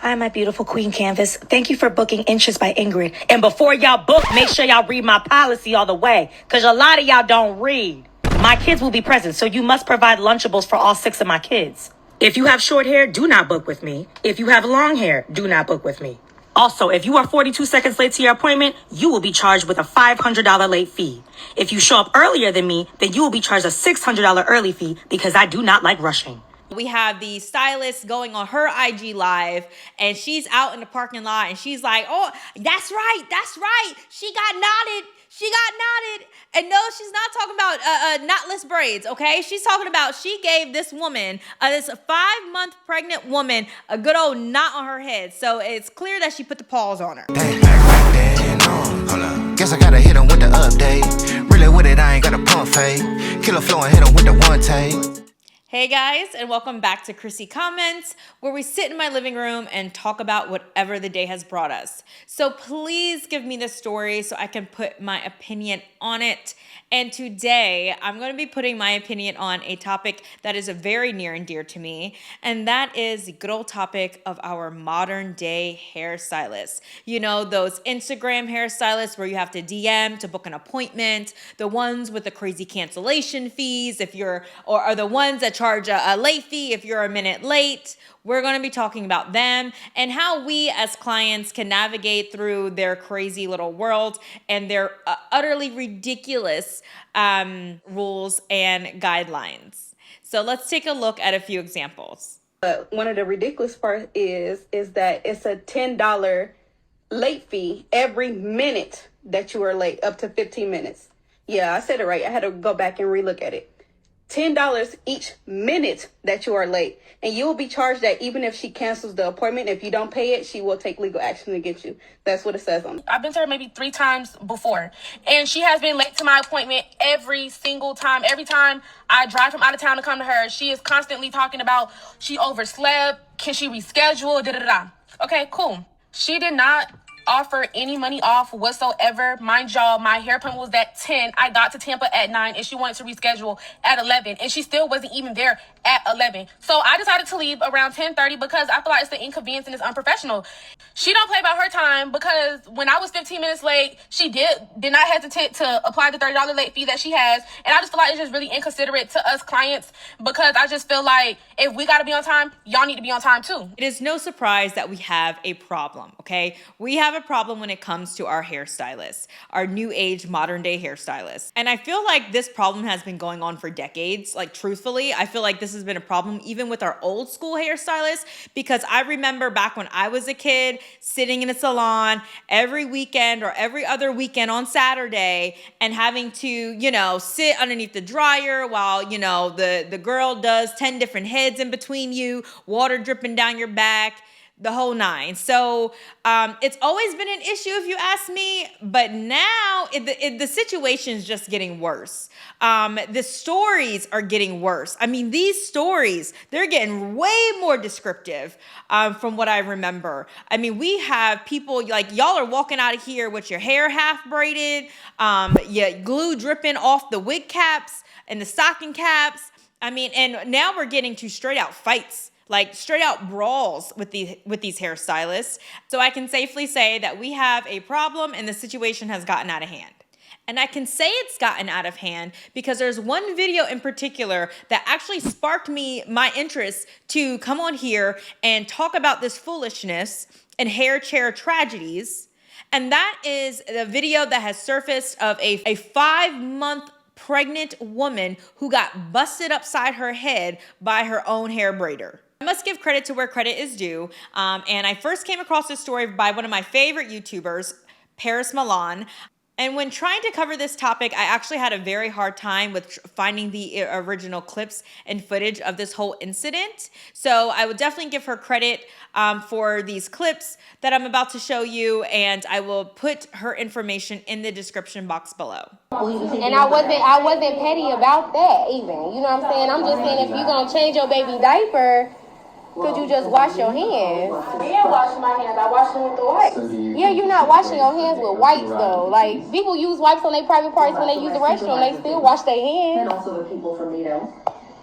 Hi, my beautiful Queen Canvas. Thank you for booking Inches by Ingrid. And before y'all book, make sure y'all read my policy all the way, because a lot of y'all don't read. My kids will be present, so you must provide Lunchables for all 6 of my kids. If you have short hair, do not book with me. If you have long hair, do not book with me. Also, if you are 42 seconds late to your appointment, you will be charged with a $500 late fee. If you show up earlier than me, then you will be charged a $600 early fee because I do not like rushing. We have the stylist going on her IG live, and she's out in the parking lot, and she's like, oh, that's right. She got knotted. And no, she's not talking about knotless braids, okay? She's talking about she gave this woman, this 5-month pregnant woman, a good old knot on her head. So it's clear that she put the paws on her. Guess I gotta hit him with the update. Really with it, I ain't got a pump fake. Killer flow and hit him with the one take. Hey guys, and welcome back to Chrissy Comments, where we sit in my living room and talk about whatever the day has brought us. So please give me the story so I can put my opinion on it. And today, I'm going to be putting my opinion on a topic that is very near and dear to me, and that is the good old topic of our modern day hairstylists. You know, those Instagram hairstylists where you have to DM to book an appointment, the ones with the crazy cancellation fees or the ones that charge a late fee if you're a minute late. We're going to be talking about them and how we as clients can navigate through their crazy little world and their utterly ridiculous rules and guidelines. So let's take a look at a few examples. One of the ridiculous parts is that it's a $10 late fee every minute that you are late, up to 15 minutes. Yeah, I said it right. I had to go back and relook at it. $10 each minute that you are late. And you will be charged that even if she cancels the appointment. If you don't pay it, she will take legal action against you. That's what it says on it. I've been to her maybe 3 times before. And she has been late to my appointment every single time. Every time I drive from out of town to come to her, she is constantly talking about she overslept. Can she reschedule? Da-da-da-da. Okay, cool. She did not offer any money off whatsoever. Mind y'all, my hair appointment was at 10. I got to Tampa at 9 and she wanted to reschedule at 11 and she still wasn't even there at 11. So I decided to leave around 10:30 because I feel like it's an inconvenience and it's unprofessional. She don't play about her time because when I was 15 minutes late, she did not hesitate to apply the $30 late fee that she has. And I just feel like it's just really inconsiderate to us clients because I just feel like if we got to be on time, y'all need to be on time too. It is no surprise that we have a problem, okay? We have a problem when it comes to our hairstylists, our new age modern day hairstylists. And I feel like this problem has been going on for decades. Like truthfully, I feel like this has been a problem even with our old school hairstylists, because I remember back when I was a kid sitting in a salon every weekend or every other weekend on Saturday and having to, you know, sit underneath the dryer while, you know, the girl does 10 different heads in between you, water dripping down your back, the whole 9. So it's always been an issue if you ask me, but now the situation's just getting worse. The stories are getting worse. I mean, these stories, they're getting way more descriptive from what I remember. I mean, we have people like y'all are walking out of here with your hair half braided, glue dripping off the wig caps and the stocking caps. I mean, and now we're getting to straight out fights. Like straight out brawls with these hairstylists. So I can safely say that we have a problem and the situation has gotten out of hand. And I can say it's gotten out of hand because there's one video in particular that actually sparked my interest to come on here and talk about this foolishness and hair chair tragedies. And that is the video that has surfaced of a 5-month pregnant woman who got busted upside her head by her own hair braider. I must give credit to where credit is due. And I first came across this story by one of my favorite YouTubers, Paris Milan. And when trying to cover this topic, I actually had a very hard time with finding the original clips and footage of this whole incident. So I would definitely give her credit for these clips that I'm about to show you, and I will put her information in the description box below. And I wasn't petty about that even. You know what I'm saying? I'm just saying if you're gonna change your baby diaper, could you just wash your hands? Yeah, wash my hands. I wash them with the wipes. Yeah, you're not washing your hands with wipes though. Like people use wipes on their private parts when they use the restroom. They still wash their hands. And also the people from Dayton.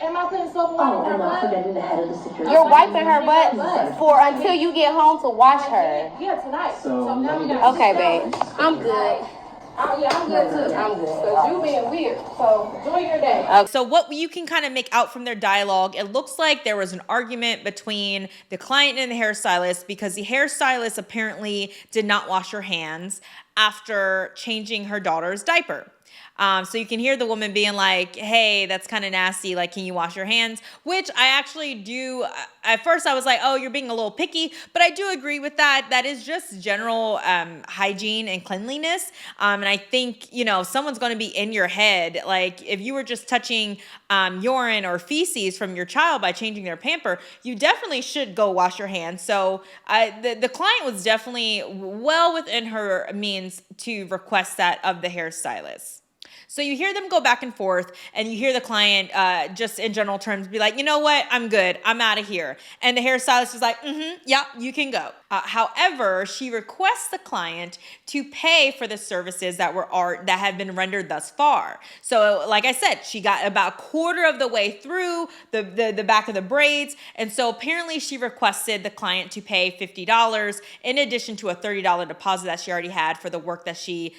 Am I putting soap on her butt? You're wiping her butt for until you get home to wash her. Yeah, tonight. So now we got. Okay, babe. I'm good. Yeah, I'm good too. I'm good. Because you being weird. So enjoy your day. So what you can kind of make out from their dialogue, it looks like there was an argument between the client and the hairstylist because the hairstylist apparently did not wash her hands after changing her daughter's diaper. So you can hear the woman being like, hey, that's kind of nasty. Like, can you wash your hands? Which I actually do. At first I was like, oh, you're being a little picky, but I do agree with that. That is just general hygiene and cleanliness. And I think, you know, someone's going to be in your head. Like if you were just touching urine or feces from your child by changing their pamper, you definitely should go wash your hands. So the client was definitely well within her means to request that of the hairstylist. So you hear them go back and forth, and you hear the client just in general terms be like, you know what, I'm good, I'm out of here. And the hairstylist is like, yeah, you can go. However, she requests the client to pay for the services that have been rendered thus far. So like I said, she got about a quarter of the way through the back of the braids. And so apparently she requested the client to pay $50 in addition to a $30 deposit that she already had for the work that she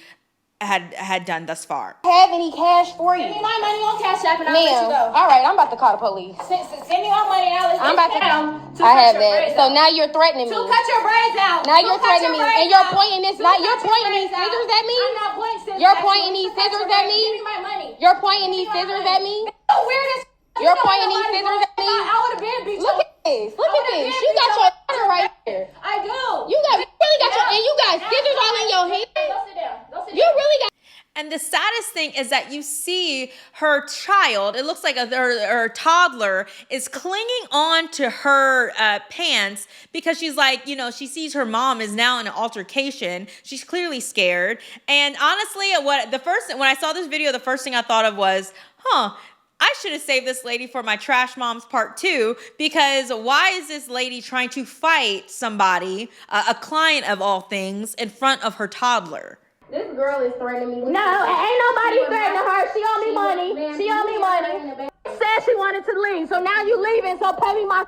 had done thus far. Have any cash for you? Send me my money on Cash App and I'll let you go. All right, I'm about to call the police. Send me my money and I'll let you I'm about to. I have that. So now you're threatening me. To cut your braids out. Now you're threatening me, and you're pointing this. Not you're pointing these scissors at me. I'm not pointing scissors. You're pointing these scissors at me. Give me my money. You're pointing these scissors at me. The weirdest. You're pointing these scissors at me. I would have been beat. Look at this. Look at this. You got your scissors right here. I do. You really got your, and you got scissors all in your hand. Go sit down. Go sit down. You really got. And the saddest thing is that you see her child, it looks like her toddler is clinging on to her pants because she's like, you know, she sees her mom is now in an altercation. She's clearly scared. And honestly, when I saw this video, the first thing I thought of was, I should have saved this lady for my Trash Moms Part 2, because why is this lady trying to fight somebody, a client of all things, in front of her toddler? This girl is threatening me. No, ain't nobody threatening her. She owe me money. She owe me money. Said she wanted to leave, so now you leaving, so pay me my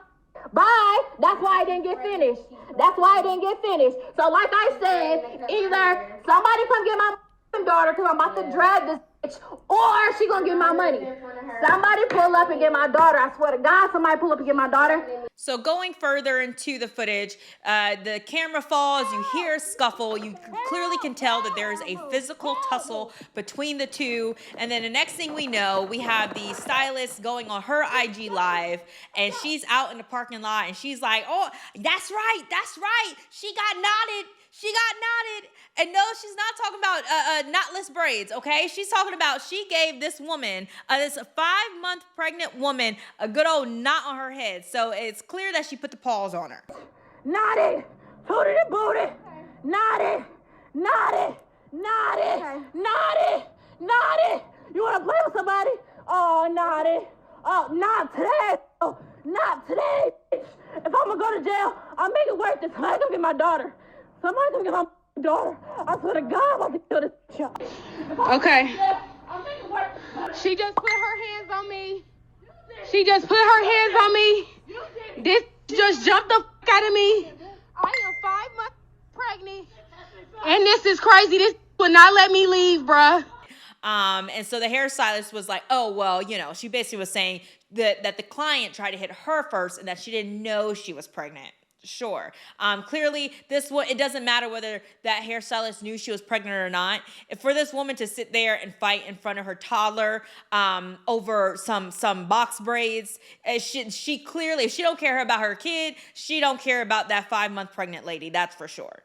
bye. That's why I didn't get finished. So like I said, either somebody come get my daughter because I'm about to drag this bitch, or she gonna get my money. Somebody pull up and get my daughter. I swear to God, somebody pull up and get my daughter. So going further into the footage, the camera falls, you hear a scuffle, you clearly can tell that there is a physical tussle between the two, and then the next thing we know, we have the stylist going on her IG Live, and she's out in the parking lot, and she's like, oh, that's right, she got knotted. And no, she's not talking about knotless braids, okay? She's talking about she gave this woman, this 5-month pregnant woman, a good old knot on her head. So it's clear that she put the paws on her. Knotted, tooted and booted, knotted. You wanna play with somebody? Oh, knotted. Oh, not today. Oh, not today. If I'm gonna go to jail, I'll make it worth it. Somebody come get my daughter. Somebody come get my daughter. I swear to God, I'm about to kill this child. Okay. I'll make it work. She just put her hands on me. This just jumped the fuck out of me. I am 5 months pregnant. And this is crazy. This would not let me leave, bruh. And so the hairstylist was like, oh, well, you know, she basically was saying that the client tried to hit her first and that she didn't know she was pregnant. Sure. Clearly, it doesn't matter whether that hairstylist knew she was pregnant or not. For this woman to sit there and fight in front of her toddler over some box braids, she clearly, if she don't care about her kid, she don't care about that 5-month pregnant lady. That's for sure.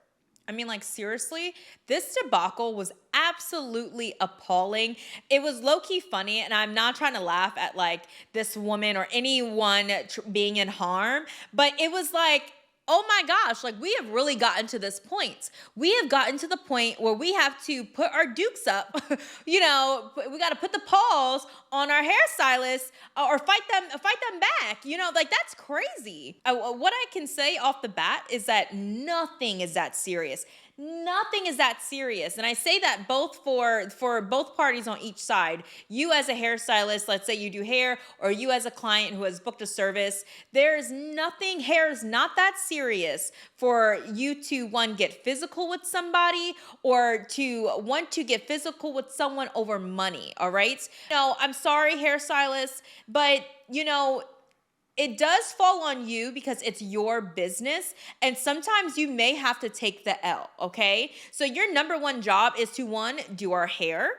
I mean, like, seriously, this debacle was absolutely appalling. It was low-key funny, and I'm not trying to laugh at, like, this woman or anyone being in harm, but it was like, oh my gosh, like, we have really gotten to this point. We have gotten to the point where we have to put our dukes up. You know, we got to put the paws on our hairstylists or fight them back. You know, like, that's crazy. What I can say off the bat is that nothing is that serious. Nothing is that serious. And I say that both for both parties on each side. You as a hairstylist, let's say you do hair, or you as a client who has booked a service, there's nothing, hair is not that serious for you to, one, get physical with somebody, or to want to get physical with someone over money, all right? I'm sorry, hairstylists, but it does fall on you because it's your business, and sometimes you may have to take the L, okay? So your number one job is to, one, do our hair,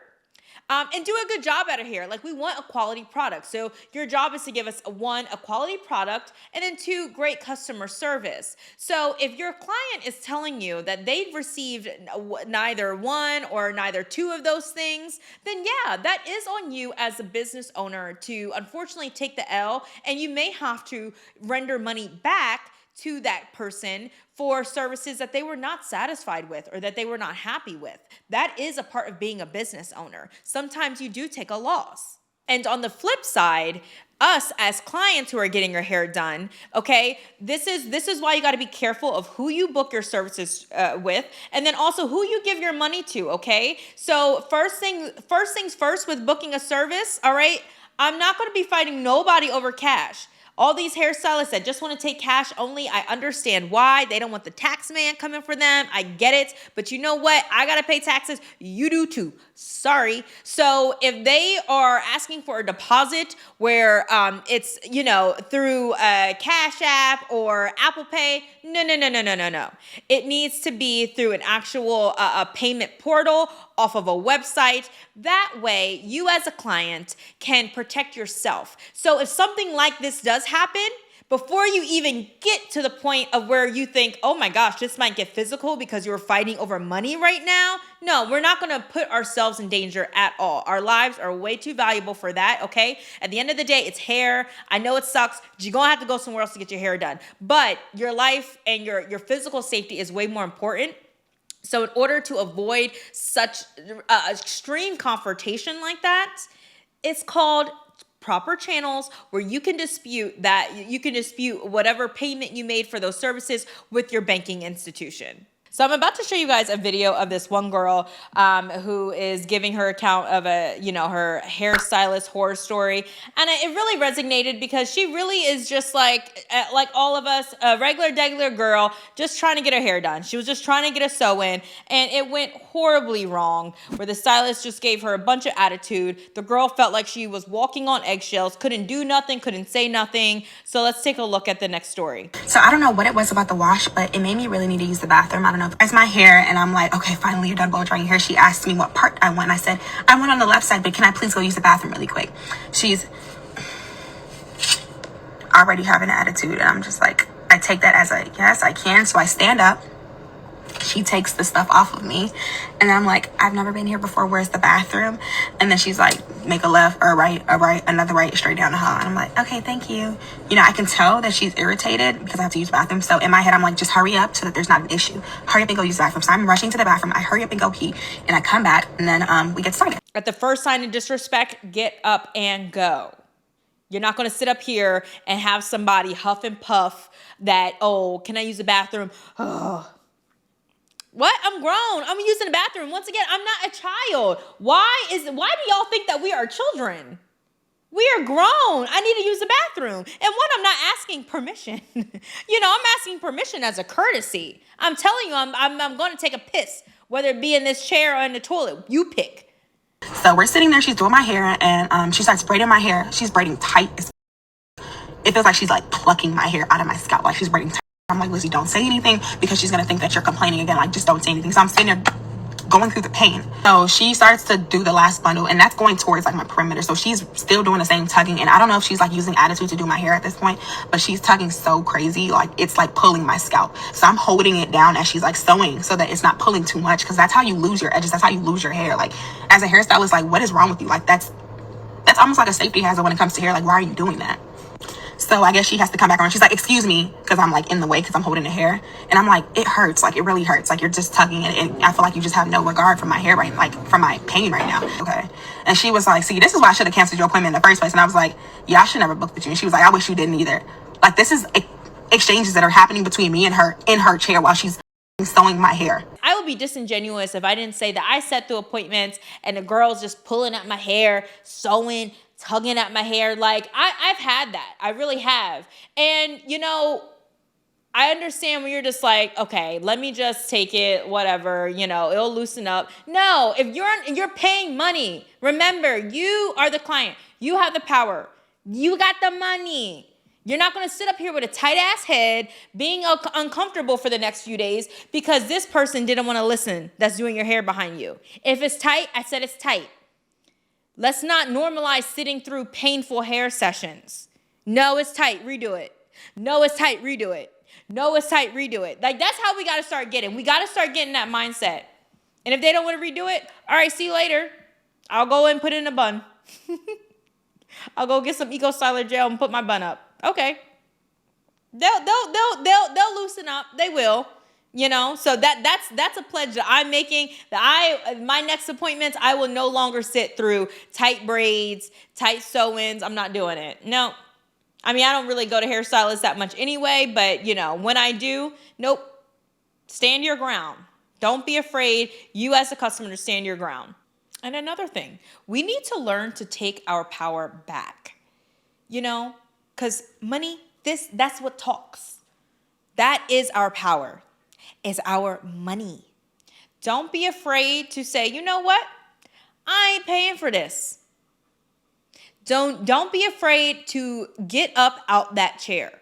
and do a good job at our hair. Like, we want a quality product. So your job is to give us, one, a quality product, and then two, great customer service. So if your client is telling you that they've received neither one or neither two of those things, then yeah, that is on you as a business owner to unfortunately take the L, and you may have to render money back to that person for services that they were not satisfied with or that they were not happy with. That is a part of being a business owner. Sometimes you do take a loss. And on the flip side, us as clients who are getting your hair done, okay, this is why you got to be careful of who you book your services with, and then also who you give your money to, okay? So first things first with booking a service, all right, I'm not going to be fighting nobody over cash. All these hairstylists that just want to take cash only, I understand why. They don't want the tax man coming for them. I get it. But you know what? I got to pay taxes. You do too. Sorry. So if they are asking for a deposit where it's, through a Cash App or Apple Pay, no. It needs to be through an actual a payment portal off of a website. That way, you as a client can protect yourself. So if something like this does happen, before you even get to the point of where you think, oh my gosh, this might get physical because you're fighting over money right now. No, we're not going to put ourselves in danger at all. Our lives are way too valuable for that, okay? At the end of the day, it's hair. I know it sucks. You're going to have to go somewhere else to get your hair done. But your life and your physical safety is way more important. So in order to avoid such extreme confrontation like that, it's called proper channels where you can dispute whatever payment you made for those services with your banking institution. So I'm about to show you guys a video of this one girl who is giving her account of her hairstylist horror story. And it really resonated because she really is just like all of us, a regular girl just trying to get her hair done. She was just trying to get a sew in, and it went horribly wrong where the stylist just gave her a bunch of attitude. The girl felt like she was walking on eggshells, couldn't do nothing, couldn't say nothing. So let's take a look at the next story. So I don't know what it was about the wash, but it made me really need to use the bathroom. I don't know. It's my hair, and I'm like, okay, finally you're done blow drying your hair. She asked me what part I want. I said, I want on the left side, but can I please go use the bathroom really quick? She's already having an attitude, and I'm just like, I take that as a yes, I can. So I stand up. She takes the stuff off of me, and I'm like, I've never been here before. Where's the bathroom? And then she's like, make a left or a right, another right, straight down the hall. And I'm like, okay, thank you. I can tell that she's irritated because I have to use the bathroom. So in my head, I'm like, just hurry up so that there's not an issue. Hurry up and go use the bathroom. So I'm rushing to the bathroom. I hurry up and go pee, and I come back, and then we get started. At the first sign of disrespect, get up and go. You're not going to sit up here and have somebody huff and puff that, oh, can I use the bathroom? Oh. What? I'm grown. I'm using the bathroom. Once again, I'm not a child. Why do y'all think that we are children? We are grown. I need to use the bathroom. And one, I'm not asking permission. I'm asking permission as a courtesy. I'm telling you, I'm going to take a piss, whether it be in this chair or in the toilet. You pick. So we're sitting there. She's doing my hair, and she starts braiding my hair. She's braiding tight. It feels like she's like plucking my hair out of my scalp, like she's braiding tight. I'm like, Lizzie, don't say anything because she's going to think that you're complaining again. Like, just don't say anything. So I'm sitting there going through the pain. So she starts to do the last bundle, and that's going towards like my perimeter. So she's still doing the same tugging. And I don't know if she's like using attitude to do my hair at this point, but she's tugging so crazy. Like, it's like pulling my scalp. So I'm holding it down as she's like sewing so that it's not pulling too much, because that's how you lose your edges. That's how you lose your hair. Like, as a hairstylist, like, what is wrong with you? Like, that's almost like a safety hazard when it comes to hair. Like, why are you doing that? So I guess she has to come back around. She's like, excuse me, because I'm like in the way because I'm holding the hair. And I'm like, it hurts. Like, it really hurts. Like, you're just tugging it. And I feel like you just have no regard for my hair right, like for my pain right now. Okay. And she was like, see, this is why I should have canceled your appointment in the first place. And I was like, yeah, I should never book with you. And she was like, I wish you didn't either. Like, this is exchanges that are happening between me and her in her chair while she's sewing my hair. I I would be disingenuous if I didn't say that I sat through appointments and the girl's just pulling at my hair, sewing, tugging at my hair. Like, I've had that. I really have. And, you know, I understand when you're just like, okay, let me just take it, whatever, you know, it'll loosen up. No, if you're paying money, remember, you are the client. You have the power. You got the money. You're not going to sit up here with a tight ass head being uncomfortable for the next few days because this person didn't want to listen that's doing your hair behind you. If it's tight, I said it's tight. Let's not normalize sitting through painful hair sessions. No, it's tight, redo it. No, it's tight, redo it. No, it's tight, redo it. Like, that's how we got to start getting. We got to start getting that mindset. And if they don't want to redo it, all right, see you later. I'll go and put it in a bun. I'll go get some Eco Styler gel and put my bun up. Okay. They'll loosen up. They will. You know, so that's a pledge that I'm making, that my next appointments, I will no longer sit through tight braids, tight sew-ins. I'm not doing it. No. I mean, I don't really go to hairstylists that much anyway, but you know, when I do, nope. Stand your ground. Don't be afraid, you as a customer, to stand your ground. And another thing, we need to learn to take our power back. You know, because money, that's what talks. That is our power. Is our money. Don't be afraid to say, you know what? I ain't paying for this. Don't be afraid to get up out that chair,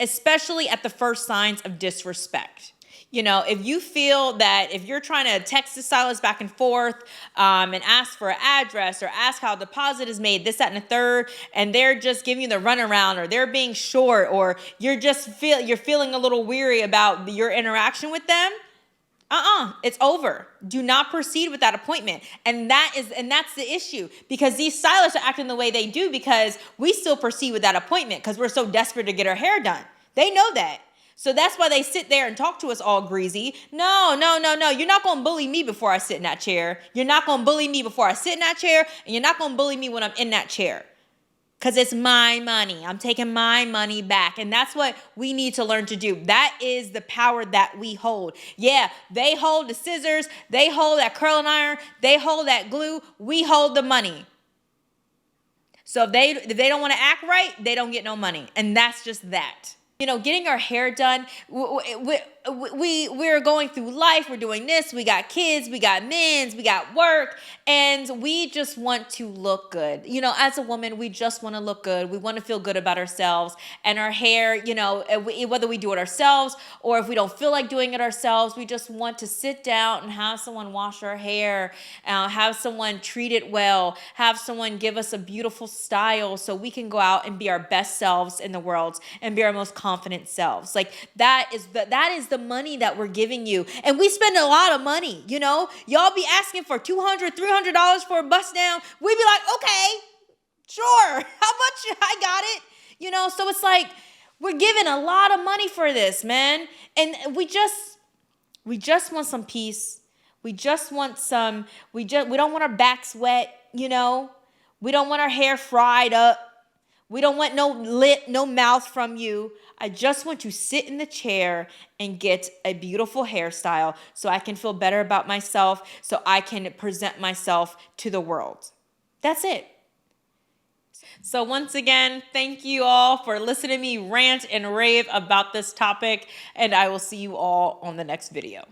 especially at the first signs of disrespect. You know, if you feel that if you're trying to text the stylist back and forth and ask for an address or ask how a deposit is made, this, that, and the third, and they're just giving you the runaround or they're being short or you're feeling a little weary about your interaction with them, it's over. Do not proceed with that appointment. And that's the issue, because these stylists are acting the way they do because we still proceed with that appointment because we're so desperate to get our hair done. They know that. So that's why they sit there and talk to us all greasy. No. You're not going to bully me before I sit in that chair. You're not going to bully me before I sit in that chair. And you're not going to bully me when I'm in that chair. Because it's my money. I'm taking my money back. And that's what we need to learn to do. That is the power that we hold. Yeah, they hold the scissors. They hold that curling iron. They hold that glue. We hold the money. So if they don't want to act right, they don't get no money. And that's just that. You know, getting our hair done, we're going through life, we're doing this, we got kids, we got men, we got work, and we just want to look good. You know, as a woman, we just want to look good. We want to feel good about ourselves and our hair, you know, whether we do it ourselves or if we don't feel like doing it ourselves, we just want to sit down and have someone wash our hair, have someone treat it well, have someone give us a beautiful style so we can go out and be our best selves in the world and be our most confident selves. Like that is the money that we're giving you. And we spend a lot of money, you know. Y'all be asking for $200, $300 for a bust down. We be like, okay, sure. How much? I got it. You know, so it's like we're giving a lot of money for this, man. And we just want some peace. We don't want our backs wet, you know. We don't want our hair fried up. We don't want no lip, no mouth from you. I just want to sit in the chair and get a beautiful hairstyle so I can feel better about myself, so I can present myself to the world. That's it. So once again, thank you all for listening to me rant and rave about this topic, and I will see you all on the next video.